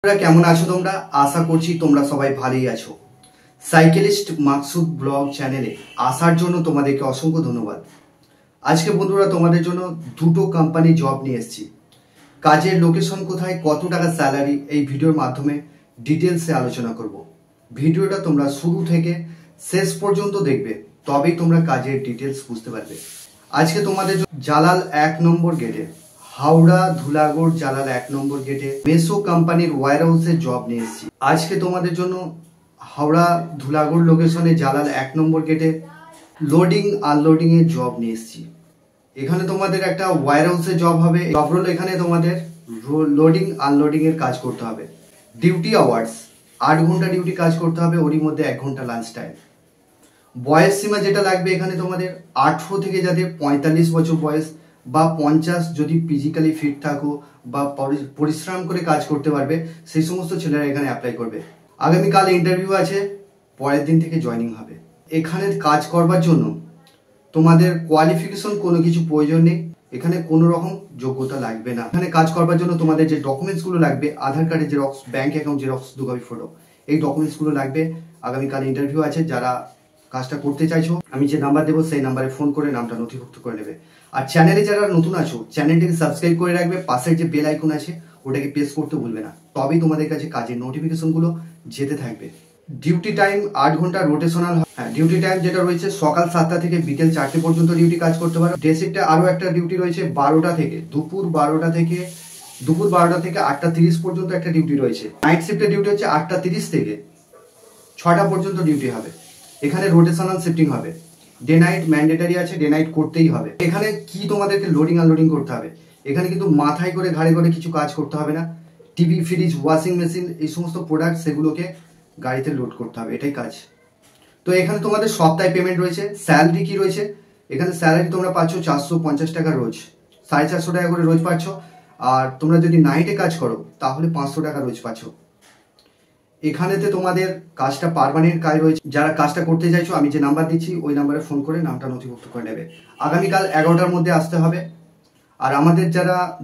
কেমন আছো তোমরা? আশা করছি তোমরা সবাই ভালোই আছো। সাইকেলিস্ট মাকসুদ ব্লগ চ্যানেলে আসার জন্য তোমাদেরকে অসংখ্য ধন্যবাদ। আজকে বন্ধুরা তোমাদের জন্য দুটো কোম্পানি জব নিয়ে এসেছি। কাজের লোকেশন কোথায়, কত টাকা স্যালারি, এই ভিডিওর মাধ্যমে ডিটেলসে আলোচনা করব। ভিডিওটা তোমরা শুরু থেকে শেষ পর্যন্ত দেখবে, তবেই তোমরা কাজের ডিটেলস বুঝতে পারবে। আজকে তোমাদের জালাল 1 নম্বর গেটে, হাওড়া ধুলাগড় জালাল 1 নম্বর গেটে মেসো কোম্পানির ওয়্যার হাউসে জব নিয়ে এসেছি। আজকে তোমাদের জন্য হাওড়া ধুলাগড় লোকেশনে জালাল 1 নম্বর গেটে লোডিং আনলোডিং এর জব নিয়ে এসেছি। এখানে তোমাদের একটা ওয়্যার হাউসে জব হবে। জব রোল এখানে তোমাদের লোডিং আনলোডিং এর কাজ করতে হবে। ডিউটি আওয়ার্স 8 ঘন্টা ডিউটি কাজ করতে হবে, ওরই মধ্যে 1 ঘন্টা লাঞ্চ টাইম। বয়স সীমা যেটা লাগবে এখানে তোমাদের 18 থেকে যাদের 45 বছর বয়স বা 50, যদি ফিজিক্যালি ফিট থাকো বা পরিশ্রম করে কাজ করতে পারবে, সেই সমস্ত ছেলেরা এখানে অ্যাপ্লাই করবে। আগামীকাল ইন্টারভিউ আছে, পরের দিন থেকে জয়েনিং হবে। এখানে কাজ করবার জন্য তোমাদের কোয়ালিফিকেশন কোনো কিছু প্রয়োজন নেই, এখানে কোনো রকম যোগ্যতা লাগবে না। এখানে কাজ করবার জন্য তোমাদের যে ডকুমেন্টসগুলো লাগবে, আধার কার্ডের xerox, bank account xerox, 2 copy photo, এই ডকুমেন্টসগুলো লাগবে। আগামীকাল ইন্টারভিউ আছে, যারা কাজটা করতে চাইছো আমি যে নাম্বার দেবো সেই নাম্বারে ফোন করে নামটা নথিভুক্ত করে নেবে। আর চ্যানেলে যারা নতুন আছো চ্যানেলটিকে সাবস্ক্রাইব করে রাখবে, পাশের যে বেল আইকন আছে ওটাকে প্রেস করতে ভুলবে না, তবেই তোমাদের কাছে কাজের নোটিফিকেশনগুলো যেতে থাকবে। ডিউটি টাইম 8 ঘন্টা রোটেশনাল। হ্যাঁ, ডিউটি টাইম যেটা রয়েছে সকাল 7টা থেকে বিকেল 4টে পর্যন্ত ডিউটি কাজ করতে পারো। ডে শিফটে আরো একটা ডিউটি রয়েছে 12টা থেকে দুপুর 12টা থেকে 8টা 30 পর্যন্ত একটা ডিউটি রয়েছে। নাইট শিফটের ডিউটি হচ্ছে 8টা 30 থেকে 6টা পর্যন্ত ডিউটি হবে। এখানে রোটেশনাল শিফটিং হবে। ডে নাইট ম্যান্ডেটারি আছে, ডে নাইট করতেই হবে। এখানে কি তোমাদেরকে লোডিং আনলোডিং করতে হবে, এখানে কিন্তু মাথায় করে ঘাড়ে করে কিছু কাজ করতে হবে না। টিভি, ফ্রিজ, ওয়াশিং মেশিন, এই সমস্ত প্রোডাক্ট সেগুলোকে গাড়িতে লোড করতে হবে, এটাই কাজ। তো এখানে তোমাদের সপ্তাহে পেমেন্ট রয়েছে। স্যালারি কি রয়েছে, এখানে স্যালারি তোমরা পাচ্ছ 450 টাকা রোজ, 450 টাকা করে রোজ পাচ্ছ। আর তোমরা যদি নাইটে কাজ করো তাহলে 500 টাকা রোজ পাচ্ছ। এখানেতে তোমাদের কাজটা পার্মানেন্ট কাজ রয়েছে। যারা কাজটা করতে চাইছো আমি যে নাম্বার দিচ্ছি ওই নাম্বারে ফোন করে নামটা নথিভুক্ত করে নেবে। আগামীকাল 11টার মধ্যে আসতে হবে। আর আমাদের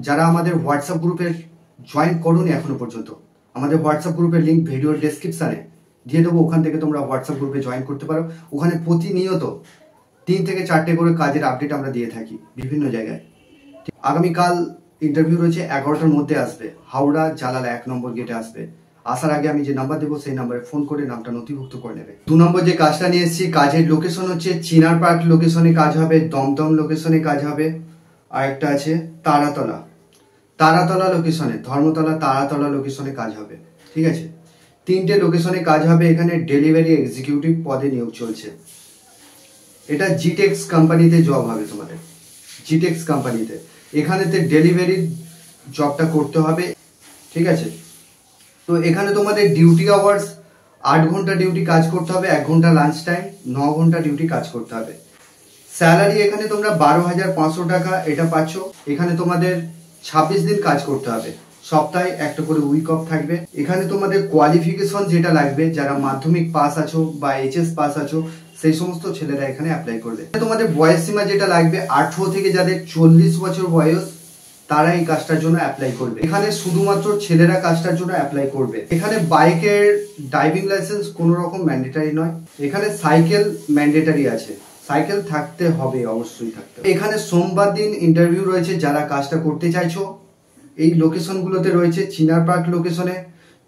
যারা আমাদের হোয়াটসঅ্যাপ গ্রুপে জয়েন করোনি এখনো পর্যন্ত, আমাদের হোয়াটসঅ্যাপ গ্রুপের লিঙ্ক ভিডিওর ডেসক্রিপশানে দিয়ে দেবো, ওখান থেকে তোমরা হোয়াটসঅ্যাপ গ্রুপে জয়েন করতে পারো। ওখানে প্রতিনিয়ত 3 থেকে 4টে করে কাজের আপডেট আমরা দিয়ে থাকি বিভিন্ন জায়গায়। আগামীকাল ইন্টারভিউ রয়েছে, 11টার মধ্যে আসবে। হাওড়া জালাল 1 নম্বর গেটে আসবে। আসার আগে আমি যে নাম্বার দেবো সেই নাম্বারে ফোন করে নামটা নথিভুক্ত করে নেবে। 2 নম্বর যে কাজটা নিয়ে এসেছি, কাজের লোকেশন হচ্ছে চিনার পার্ক লোকেশনে কাজ হবে, দমদম লোকেশনে কাজ হবে, আর একটা আছে তারাতলা লোকেশনে, ধর্মতলা তারাতলা লোকেশনে কাজ হবে। ঠিক আছে, 3টে লোকেশনে কাজ হবে। এখানে ডেলিভারি এক্সিকিউটিভ পদে নিয়োগ চলছে। এটা জিটেক্স কোম্পানিতে জব হবে তোমাদের, জিটেক্স কোম্পানিতে। এখানেতে ডেলিভারি জবটা করতে হবে। ঠিক আছে, তো এখানে তোমাদের ডিউটি আওয়ার্স 8 ঘন্টা ডিউটি কাজ করতে হবে, 1 ঘন্টা লাঞ্চ টাইম, 9 ঘন্টা ডিউটি কাজ করতে হবে। স্যালারি এখানে তোমরা 12,500 টাকা এটা পাচ্ছ। এখানে তোমাদের 26 দিন কাজ করতে হবে, সপ্তাহে একটা করে উইক অফ থাকবে। এখানে তোমাদের কোয়ালিফিকেশন যেটা লাগবে, যারা মাধ্যমিক পাস আছো বা এইচএস পাস আছো সেই সমস্ত ছেলেরা এখানে অ্যাপ্লাই করবে। তোমাদের বয়স সীমা যেটা লাগবে 18 থেকে যাদের 40 বছর বয়স তারা এই কাজটার জন্য অ্যাপ্লাই করবে। এখানে শুধুমাত্র ছেলেরা কাজটার জন্য অ্যাপ্লাই করবে। এখানে বাইকের ড্রাইভিং লাইসেন্স কোনো রকম ম্যান্ডেটারি নয়। এখানে সাইকেল ম্যান্ডেটারি আছে, সাইকেল থাকতে হবে, অবশ্যই থাকতে হবে। এখানে সোমবার দিন ইন্টারভিউ রয়েছে। যারা কাজটা করতে চাইছো এই লোকেশনগুলোতে রয়েছে। চিনার পার্ক লোকেশনে,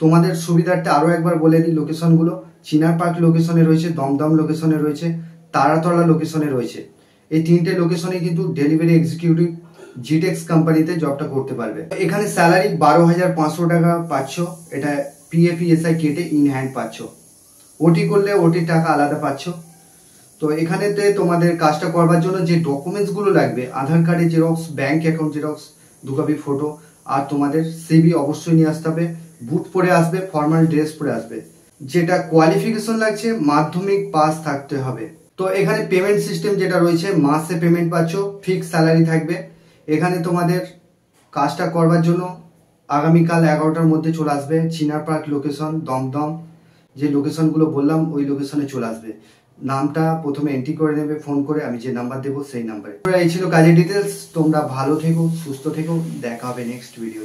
তোমাদের সুবিধার্থে আরো একবার বলে দিই লোকেশনগুলো, চিনার পার্ক লোকেশনে রয়েছে, দমদম লোকেশনে রয়েছে, তারাতলা লোকেশনে রয়েছে। এই 3টে লোকেশনে কিন্তু ডেলিভারি এক্সিকিউটিভ জিটেক্স কোম্পানিতে জবটা করতে পারবে। এখানে স্যালারি 12,500 টাকা পাচ্ছ, এটা পিএফইএসআই কেটে ইন হ্যান্ড পাচ্ছ। ওটি করলে ওটির টাকা আলাদা পাচ্ছ। তো এখানেতে তোমাদের কাজটা করবার জন্য যে ডকুমেন্টসগুলো লাগবে, আধার কার্ডের xerox, bank account xerox, 2 copy photo, আর তোমাদের সিভি অবশ্যই নিয়ে আসতে হবে। বুট পরে আসবে, ফর্মাল ড্রেস পরে আসবে। যেটা কোয়ালিফিকেশন লাগছে মাধ্যমিক পাস থাকতে হবে। তো এখানে পেমেন্ট সিস্টেম যেটা রয়েছে, মাসে পেমেন্ট পাচ্ছ, ফিক্স স্যালারি থাকবে। এখানে তোমাদের কাজটা করবার জন্য আগামীকাল 11টার মধ্যে চলে আসবে। চিনার পার্ক লোকেশন, দমদম, যে লোকেশনগুলো বললাম ওই লোকেশনে চলে আসবে। নামটা প্রথমে এন্ট্রি করে নেবে ফোন করে, আমি যে নাম্বার দেবো সেই নাম্বারে। এই ছিল কাজের ডিটেলস। তোমরা ভালো থেকো, সুস্থ থেকো, দেখা হবে নেক্সট ভিডিও।